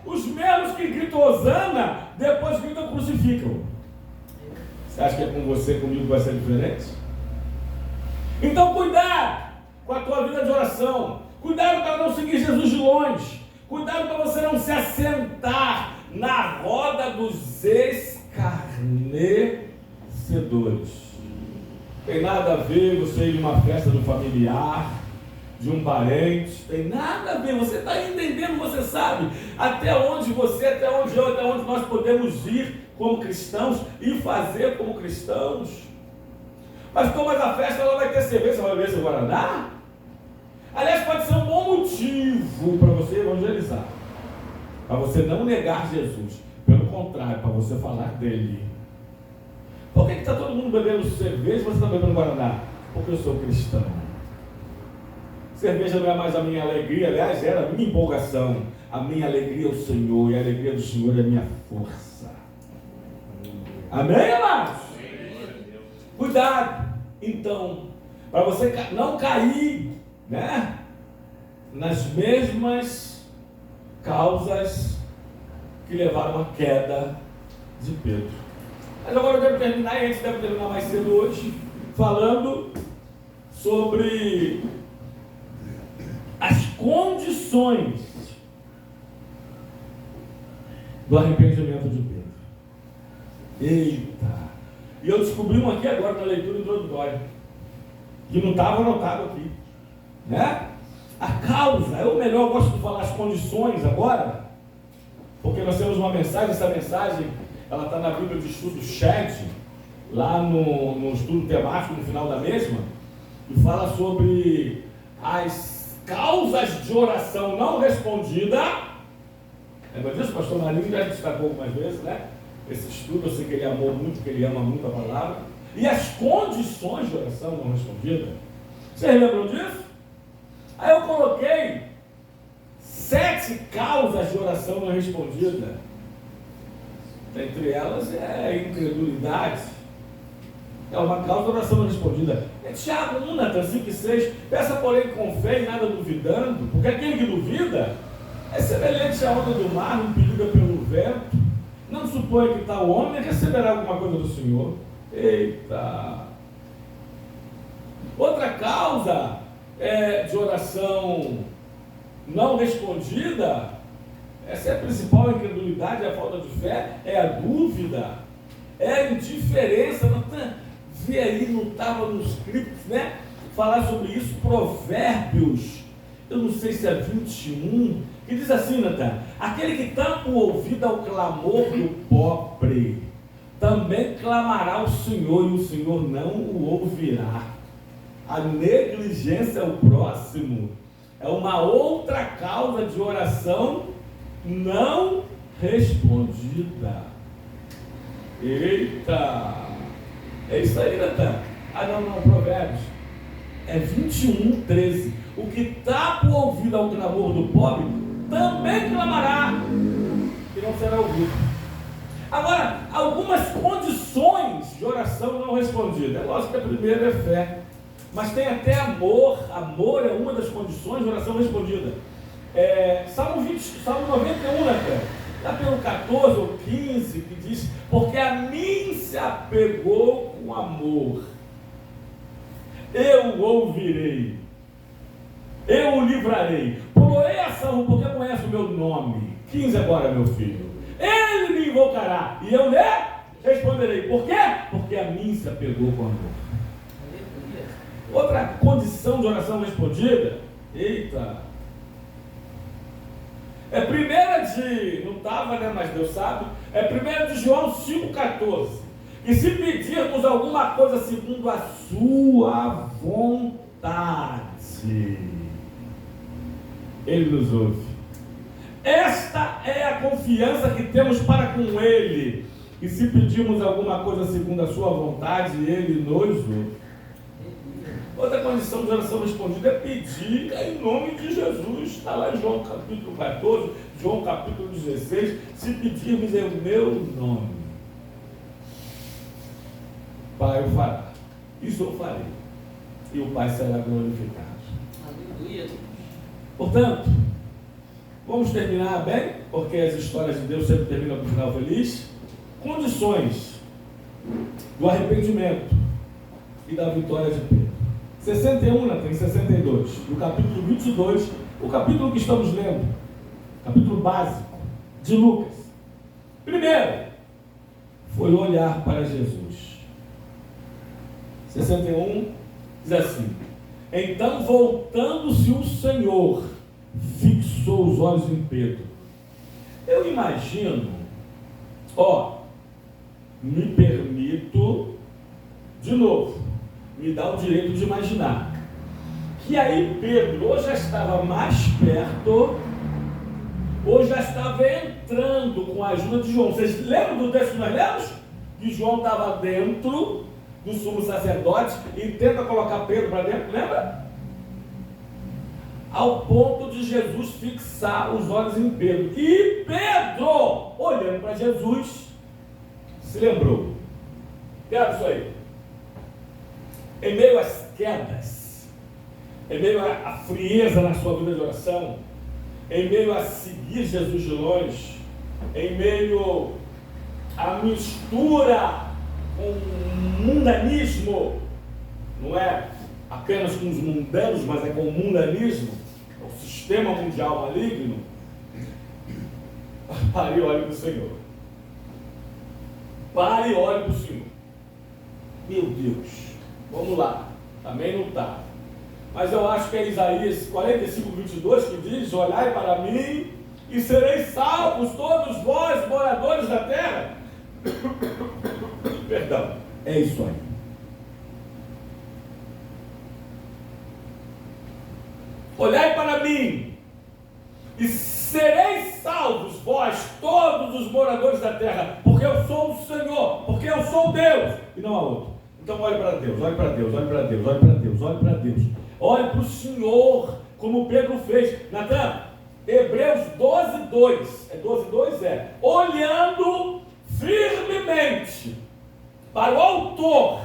Os mesmos que gritam Hosana, depois gritam crucificam. Você acha que é com você, comigo vai ser diferente? Então cuidado com a tua vida de oração. Cuidado para não seguir Jesus de longe. Cuidado para você não se assentar na roda dos escarnecedores. Tem nada a ver você ir em uma festa do familiar, de um parente, tem nada a ver. Você está entendendo, você sabe até onde você, até onde eu, até onde nós podemos ir como cristãos e fazer como cristãos. Mas como a festa ela vai ter cerveja, você vai beber seu Guaraná? Aliás, pode ser um bom motivo para você evangelizar, para você não negar Jesus. Pelo contrário, para você falar dele. Por que está todo mundo bebendo cerveja e você está bebendo Guaraná? Porque eu sou cristão. Cerveja não é mais a minha alegria, aliás, era a minha empolgação. A minha alegria é o Senhor, e a alegria do Senhor é a minha força. Amém, amados? Cuidado, então, para você não cair, né, nas mesmas causas que levaram à queda de Pedro. Mas agora eu quero terminar, e a gente deve terminar mais cedo hoje, falando sobre as condições do arrependimento de Pedro. Eita! E eu descobri um aqui agora na leitura introdutória, que não estava anotado aqui, né? A causa, eu gosto de falar as condições agora, porque nós temos uma mensagem, essa mensagem, ela está na Bíblia de Estudo Chat, lá no estudo temático, no final da mesma, e fala sobre as causas de oração não respondida. Lembra disso? O pastor Marinho já destacou algumas vezes, né? Esse estudo, eu sei que ele amou muito, que ele ama muito a palavra. E as condições de oração não respondida. Vocês lembram disso? Aí eu coloquei 7 causas de oração não respondida. Entre elas é a incredulidade. É uma causa de oração não respondida. É Tiago 1, Natan 5 e 6. Peça, porém, com fé e nada duvidando, porque aquele que duvida é semelhante à onda do mar, impelida pelo vento. Não suponha que tal homem receberá alguma coisa do Senhor. Eita! Outra causa de oração não respondida, essa é a principal incredulidade, a falta de fé, é a dúvida, é a indiferença. Não tá, vê aí, não estava nos scripts, né? Falar sobre isso, Provérbios, eu não sei se é 21, que diz assim, Natan: aquele que tampa o ouvido ao clamor do pobre, também clamará ao Senhor, e o Senhor não o ouvirá. A negligência ao próximo é uma outra causa de oração não respondida. Eita! É isso aí, Natan. Não, Provérbios. É 21, 13. O que tapa o ouvido ao clamor do pobre, também clamará e não será ouvido. Agora, algumas condições de oração não respondida. É lógico que a primeira é fé. Mas tem até amor. Amor é uma das condições de oração respondida. Salmo 91, né, lá pelo 14 ou 15, que diz: porque a mim se apegou com amor, eu o ouvirei, eu o livrarei, poloei a salvo, porque conhece o meu nome. 15 agora, meu filho. Ele me invocará e eu lhe responderei. Por quê? Porque a mim se apegou com amor. Outra condição de oração respondida, eita, é primeira de, não estava, né, mas Deus sabe, é primeira de João 5,14. E se pedirmos alguma coisa segundo a sua vontade, Ele nos ouve. Esta é a confiança que temos para com Ele. E se pedirmos alguma coisa segundo a sua vontade, Ele nos ouve. Outra condição de oração respondida é pedir em nome de Jesus. Está lá em João capítulo 14, João capítulo 16. Se pedirmos em meu nome, Pai, eu fará. Isso eu farei. E o Pai será glorificado. Aleluia. Portanto, vamos terminar bem, porque as histórias de Deus sempre terminam com um final feliz. Condições do arrependimento e da vitória de Pedro. 61, tem 62, do capítulo 22, o capítulo que estamos lendo, capítulo básico de Lucas. Primeiro, foi olhar para Jesus. 61 diz assim: então, voltando-se o Senhor, fixou os olhos em Pedro. Eu imagino, me permito, de novo, me dá o direito de imaginar, que aí Pedro ou já estava mais perto, ou já estava entrando com a ajuda de João. Vocês lembram do texto que nós lemos? Que João estava dentro do sumo sacerdote e tenta colocar Pedro para dentro, lembra? Ao ponto de Jesus fixar os olhos em Pedro. E Pedro, olhando para Jesus, se lembrou. Quero isso aí. Em meio às quedas, em meio à frieza na sua vida de oração, em meio a seguir Jesus de longe, em meio à mistura com o mundanismo, não é apenas com os mundanos, mas é com o mundanismo, o sistema mundial maligno, pare e olhe para o Senhor. Pare e olhe para o Senhor. Meu Deus. Vamos lá, também não está. Mas eu acho que é Isaías 45, 22 que diz: olhai para mim e sereis salvos todos vós, moradores da terra. Perdão. É isso aí. Olhai para mim e sereis salvos, vós, todos os moradores da terra, porque eu sou o Senhor, porque eu sou Deus, e não há outro. Então olhe para Deus, olhe para Deus, olhe para Deus, olhe para Deus, olhe para Deus. Olhe para o Senhor, como Pedro fez. Natan, Hebreus 12:2. É 12:2? É. Olhando firmemente para o autor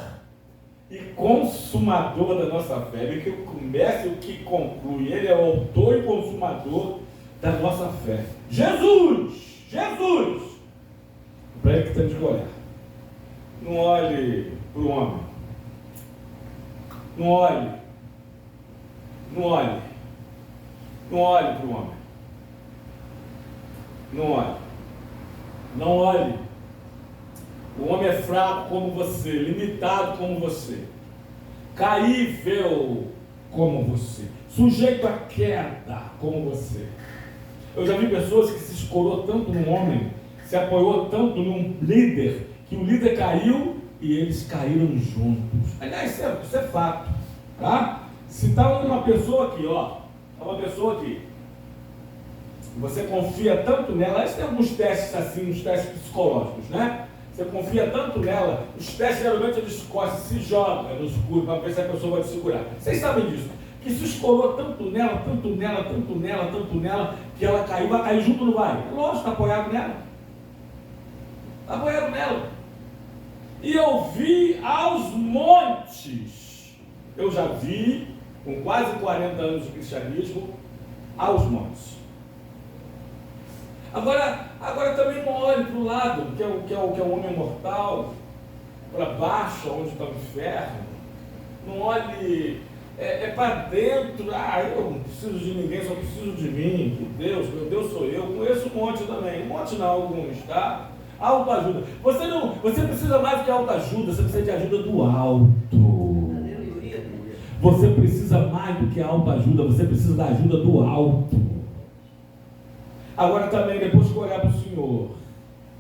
e consumador da nossa fé. Ele que começa e o que conclui. Ele é o autor e consumador da nossa fé. Jesus! Jesus! Para ele que temos que olhar. Não olhe para o homem. Não olhe. Não olhe. Não olhe para o homem. Não olhe. Não olhe. O homem é fraco como você, limitado como você, caível como você, sujeito à queda como você. Eu já vi pessoas que se escorou tanto num homem, se apoiou tanto num líder, que o líder caiu e eles caíram juntos. Aliás, isso é fato. Tá? Se está uma pessoa aqui, ó, uma pessoa aqui, você confia tanto nela, tem alguns testes assim, uns testes psicológicos, né? Você confia tanto nela, os testes geralmente eles se jogam no escuro para ver se a pessoa vai te segurar. Vocês sabem disso, que se escorou tanto nela, tanto nela, tanto nela, tanto nela, que ela caiu, vai cair junto, não vai? Lógico, está apoiado nela. Está apoiado nela. E eu vi aos montes, eu já vi, com quase 40 anos de cristianismo, aos montes. Agora também não olhe para o lado, que é o homem mortal, para baixo, onde está o inferno. Não olhe para dentro. Eu não preciso de ninguém, só preciso de mim. Que Deus, meu Deus sou eu. Conheço um monte também. Um monte não, alguns, tá? Autoajuda. Você precisa mais do que autoajuda, você precisa de ajuda do alto. Você precisa mais do que autoajuda, você precisa da ajuda do alto. Agora também, depois que olhar para o Senhor,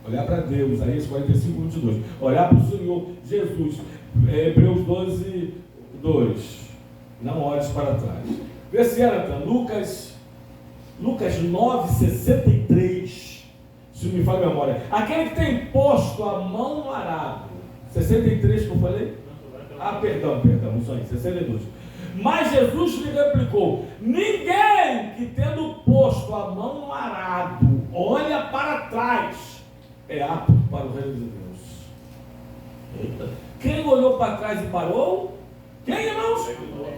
olhar para Deus, aí 45:22, olhar para o Senhor Jesus, Hebreus 12:2, não olhes para trás. Vê se era Lucas 9:63, se me falha a memória, aquele que tem posto a mão no arado, 63 que eu falei? Perdão, isso aí, 62. Mas Jesus lhe replicou: ninguém que tendo posto a mão no arado olha para trás é apto para o reino de Deus. Eita. Quem olhou para trás e parou? Quem, irmãos?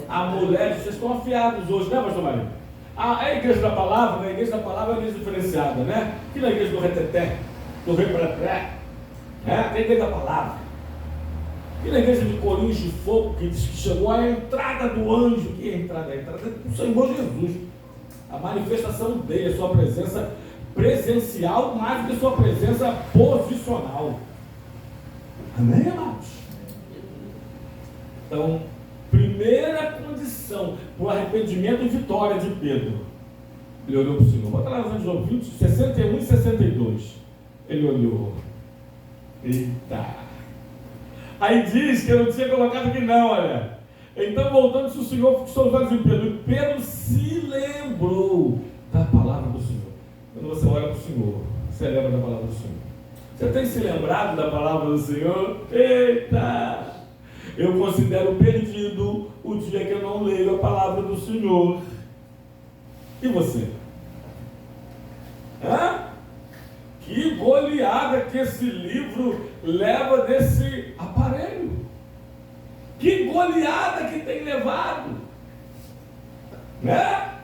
A mulher. Vocês estão afiados hoje, né, pastor Marinho? A igreja da palavra, a igreja da palavra é uma igreja diferenciada, né? Que na igreja do reteté, do rei para trás, né? Tem a igreja da palavra. E na igreja de Corinhos de Fogo, que diz que chegou a entrada do anjo. Que é a entrada? A entrada do Senhor Jesus. A manifestação dele, a sua presença presencial, mais do que a sua presença posicional. Amém, amados? Então, primeira condição para o arrependimento e vitória de Pedro. Ele olhou para o Senhor. Bota lá nos João 20, 61 e 62. Ele olhou. Eita! Aí diz que eu não tinha colocado aqui não, olha. Então, voltando-se o Senhor, fixou os olhos em Pedro. E Pedro se lembrou da palavra do Senhor. Quando você olha para o Senhor, você lembra da palavra do Senhor. Você tem se lembrado da palavra do Senhor? Eita! Eu considero perdido o dia que eu não leio a palavra do Senhor. E você? Que goleada que esse livro leva desse aparelho. Que goleada que tem levado. Né?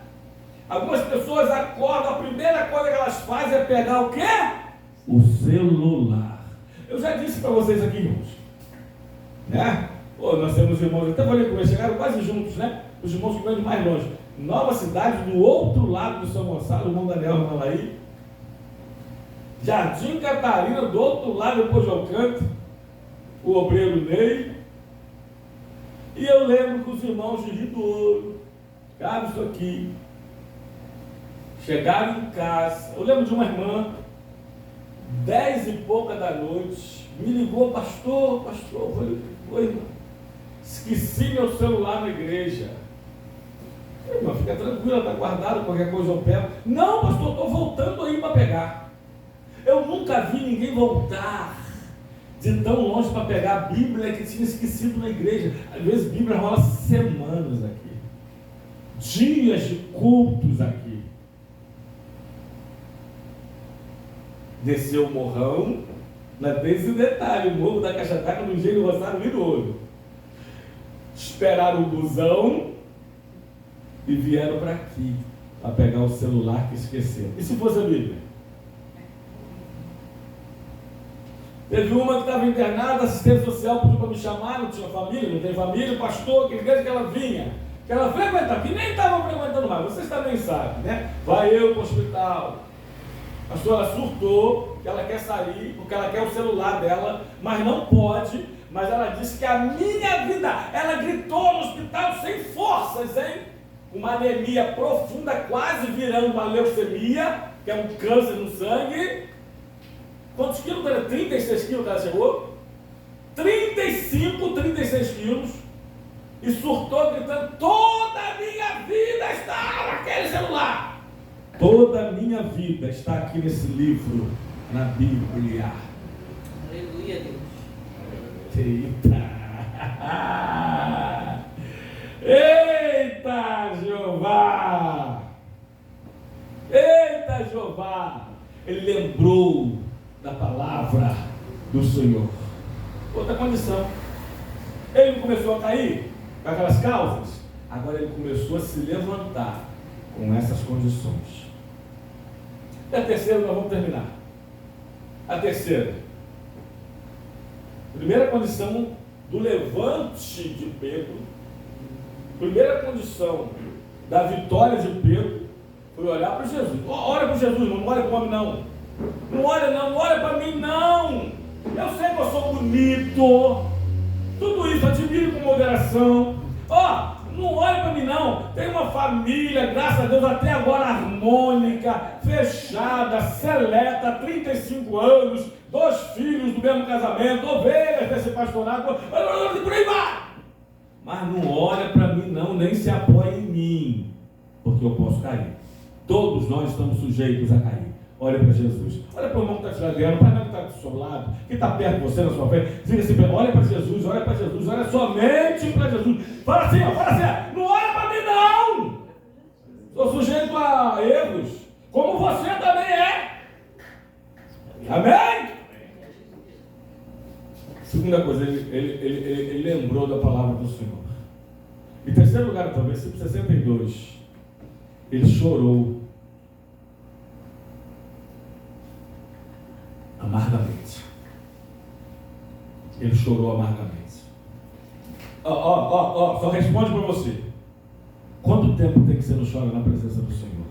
Algumas pessoas acordam, a primeira coisa que elas fazem é pegar o quê? O celular. Eu já disse para vocês aqui, irmãos. Né? Nós temos irmãos, eu até falei com eles, chegaram quase juntos, né? Os irmãos que vêm de mais longe. Nova Cidade, do outro lado do São Gonçalo, o Mondanel, Malaí. Jardim Catarina, do outro lado, depois de Alcântara, o obreiro Ney. E eu lembro que os irmãos de Rio do Ouro, cabe isso aqui, chegaram em casa. Eu lembro de uma irmã, 10 e pouca da noite, Me ligou, pastor, foi. Esqueci meu celular na igreja. Irmão, fica tranquila, está guardado, qualquer coisa eu pego. Não, pastor, estou voltando aí para pegar. Eu nunca vi ninguém voltar de tão longe para pegar a Bíblia que tinha esquecido na igreja. Às vezes a Bíblia rola semanas aqui, dias de cultos aqui. Desceu o morrão, não tem esse detalhe, o morro da Caixa d'Água no Engenho do Rosário, Rio do Ouro. Esperaram o busão e vieram para aqui para pegar o celular que esqueceram. E se fosse a Bíblia? Teve uma que estava internada, assistente social pediu para me chamar, não tinha família, não tem família, pastor, que igreja que ela vinha, que ela frequentava, que nem estava frequentando mais, vocês também sabem, né? Vai eu para o hospital. Pastor, ela surtou, que ela quer sair, porque ela quer o celular dela, mas não pode, mas ela disse que a minha vida, ela gritou no hospital sem forças, hein? Uma anemia profunda, quase virando uma leucemia, que é um câncer no sangue. Quantos quilos? 36 quilos que ela chegou? 36 quilos. E surtou gritando, toda a minha vida está naquele celular. Toda a minha vida está aqui nesse livro, na Bíblia. Aleluia, Deus. Eita! Eita, Jeová! Eita, Jeová! Ele lembrou da palavra do Senhor. Outra condição. Ele não começou a cair com aquelas causas, agora ele começou a se levantar com essas condições. E a terceira, nós vamos terminar. A terceira. Primeira condição do levante de Pedro. Primeira condição da vitória de Pedro foi olhar para Jesus. Olha para Jesus, não olha para o homem não. Não olha para mim não. Eu sei que eu sou bonito. Tudo isso, admire com moderação. Não olha para mim não. Tem uma família, graças a Deus, até agora harmônica, fechada, seleta, 35 anos, 2 filhos do mesmo casamento, ovelhas desse pastorado, por aí vai. Mas não olha para mim não, nem se apoia em mim, porque eu posso cair. Todos nós estamos sujeitos a cair. Olha para Jesus. Olha para o irmão que está te ladeando, para o irmão que está do seu lado, que está perto de você, na sua frente. Diga assim, olha para Jesus, olha somente para Jesus. Fala assim, não olha para mim não. Sou sujeito a erros, como você também é. Amém? Segunda coisa, ele lembrou da palavra do Senhor. Em terceiro lugar, talvez, versículo 62, ele chorou amargamente. Ele chorou amargamente. Só responde para você. Quanto tempo tem que você não chora na presença do Senhor?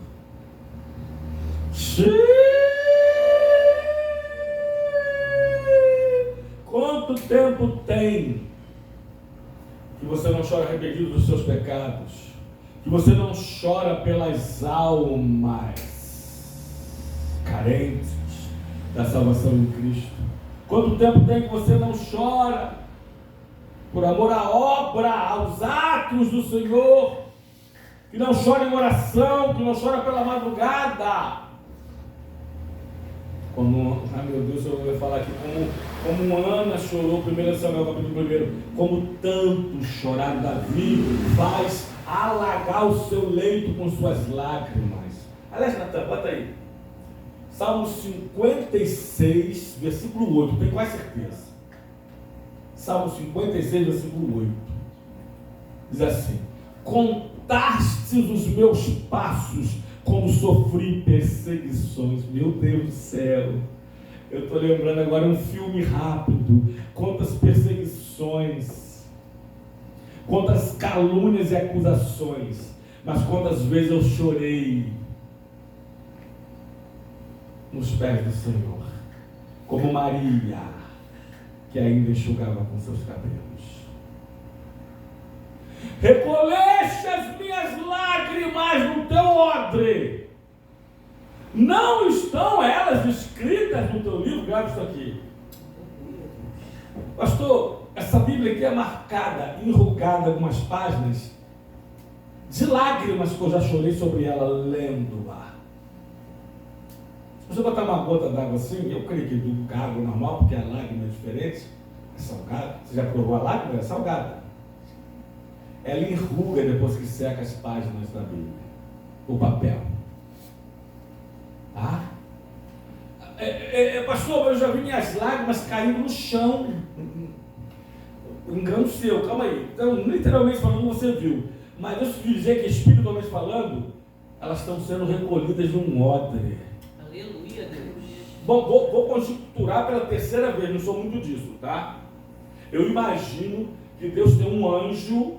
Quanto tempo tem que você não chora arrependido dos seus pecados? Que você não chora pelas almas carentes da salvação em Cristo? Quanto tempo tem que você não chora por amor à obra, aos atos do Senhor? Que não chora em oração, que não chora pela madrugada? Meu Deus, eu vou falar aqui como Ana chorou, 1 Samuel capítulo 1, como tanto chorar Davi faz alagar o seu leito com suas lágrimas. Aliás, Natan, bota aí. Salmo 56, versículo 8, tenho quase certeza. Salmo 56, versículo 8. Diz assim: contastes os meus passos quando sofri perseguições. Meu Deus do céu. Eu estou lembrando agora um filme rápido. Quantas perseguições, quantas calúnias e acusações, mas quantas vezes eu chorei nos pés do Senhor, como Maria, que ainda enxugava com seus cabelos. Recolheste as minhas lágrimas no teu odre. Não estão elas escritas no teu livro? Grava isso aqui. Pastor, essa Bíblia aqui é marcada, enrugada algumas páginas de lágrimas que eu já chorei sobre ela lendo-a. Se você botar uma gota d'água assim, eu creio que do água normal, porque a lágrima é diferente, é salgada. Você já provou a lágrima? É salgada. Ela enruga depois que seca as páginas da Bíblia, o papel. Tá? Pastor, eu já vi minhas lágrimas caindo no chão. Engano seu, calma aí. Então, literalmente falando, você viu. Mas eu preciso dizer que, espiritualmente falando, elas estão sendo recolhidas num odre. Aleluia, Deus. Bom, vou conjecturar pela terceira vez, não sou muito disso, tá? Eu imagino que Deus tem um anjo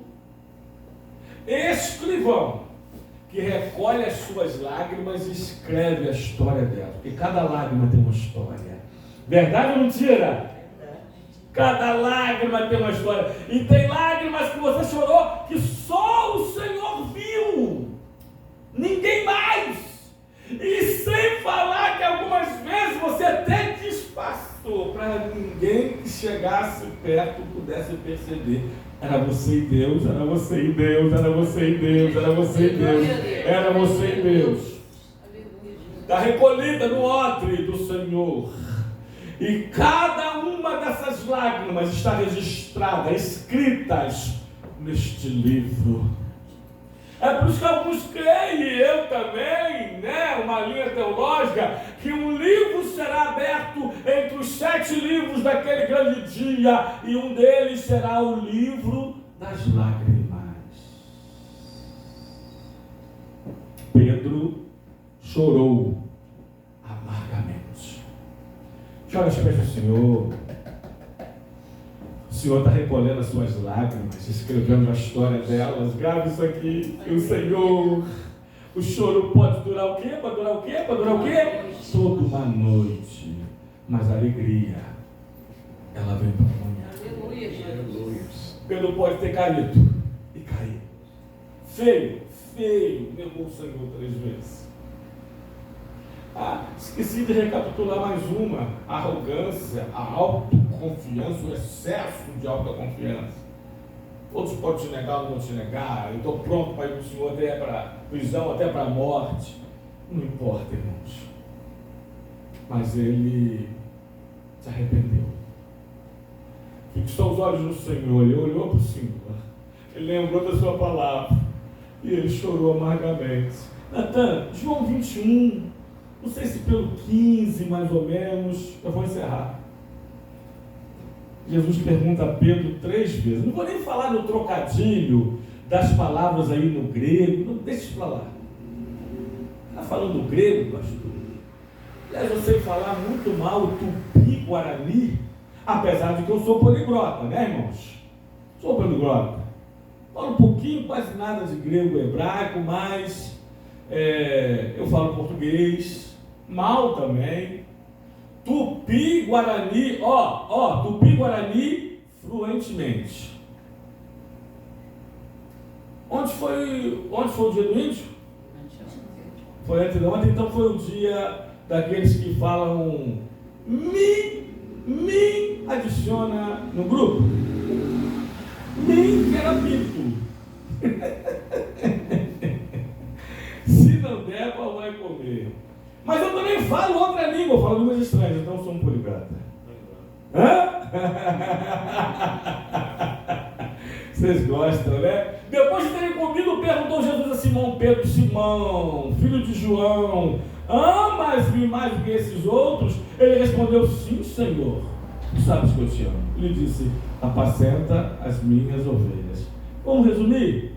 escrivão que recolhe as suas lágrimas e escreve a história dela. Porque cada lágrima tem uma história. Verdade ou mentira? Cada lágrima tem uma história. E tem lágrimas que você chorou que só o Senhor viu. Ninguém mais. E sem falar que algumas vezes você até disfarçou para ninguém que chegasse perto pudesse perceber. Era você e Deus, era você e Deus, era você e Deus, era você e Deus, era você e Deus. Está recolhida no odre do Senhor. E cada uma dessas lágrimas está registrada, escritas neste livro. É por isso que alguns creem, e eu também, uma linha teológica, que um livro será aberto entre os 7 livros daquele grande dia, e um deles será o livro das lágrimas. Pedro chorou amargamente. Chora aos pés do Senhor. O Senhor está recolhendo as suas lágrimas, escrevendo a história delas. Grave isso aqui. E o Senhor, o choro pode durar o quê? Pode durar o quê? Pode durar o quê? Toda uma noite. Mas a alegria, ela vem para amanhã. Aleluia, Jesus. Pedro pode ter caído. E cair. Feio, negou o Senhor 3 vezes. Esqueci de recapitular mais uma. A arrogância, a autoconfiança, o excesso de autoconfiança. Outros podem te negar ou não te negar. Eu estou pronto para ir para o Senhor até para a prisão, até para a morte. Não importa, irmãos. Mas ele se arrependeu. Fixou os olhos no Senhor. Ele olhou para o Senhor. Ele lembrou da sua palavra. E ele chorou amargamente. Natan, João 21. Não sei se pelo 15, mais ou menos, eu vou encerrar. Jesus pergunta a Pedro 3 vezes. Não vou nem falar no trocadilho das palavras aí no grego. Não, deixa isso para lá. Está falando grego, pastor? Aliás, eu sei falar muito mal o tupi-guarani, apesar de que eu sou poliglota, né, irmãos? Sou poliglota. Falo um pouquinho, quase nada de grego hebraico, mas eu falo português. Mal também. Tupi-guarani, Tupi-guarani fluentemente. Onde foi o dia do índio? Foi antes de ontem, então foi o dia daqueles que falam me adiciona no grupo. Me que era pito. Se não der, qual vai comer? Mas eu também falo outra língua, eu falo línguas estranhas, então eu sou um poliglota. Vocês gostam, né? Depois de terem comido, perguntou Jesus a Simão Pedro: Simão, filho de João, amas-me mais do que esses outros? Ele respondeu: sim, Senhor, tu sabes que eu te amo. Ele disse: apacenta as minhas ovelhas. Vamos resumir?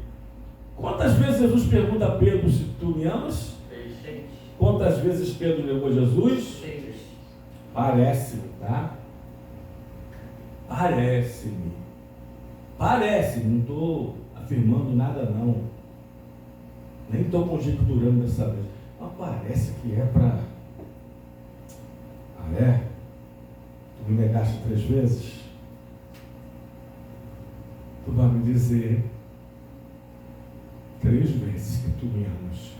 Quantas vezes Jesus pergunta a Pedro se tu me amas? 6. Quantas vezes Pedro negou Jesus? 6. Parece-me, tá? Parece-me, não estou afirmando nada não, nem estou conjecturando dessa vez, mas parece que é para... Tu me negaste 3 vezes? Tu vai me dizer 3 vezes que tu me amas.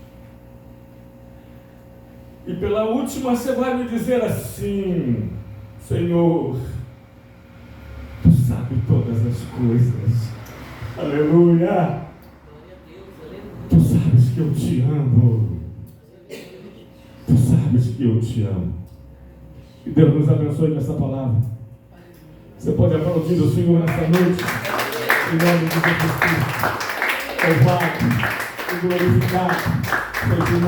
E pela última você vai me dizer assim: Senhor, sabe todas as coisas. Aleluia! Glória a Deus, aleluia. Tu sabes que eu te amo. Tu sabes que eu te amo. Que Deus nos abençoe nessa palavra. Você pode aplaudir o Senhor nessa noite. Em nome de Jesus Cristo. Louvado e glorificado seja o nome.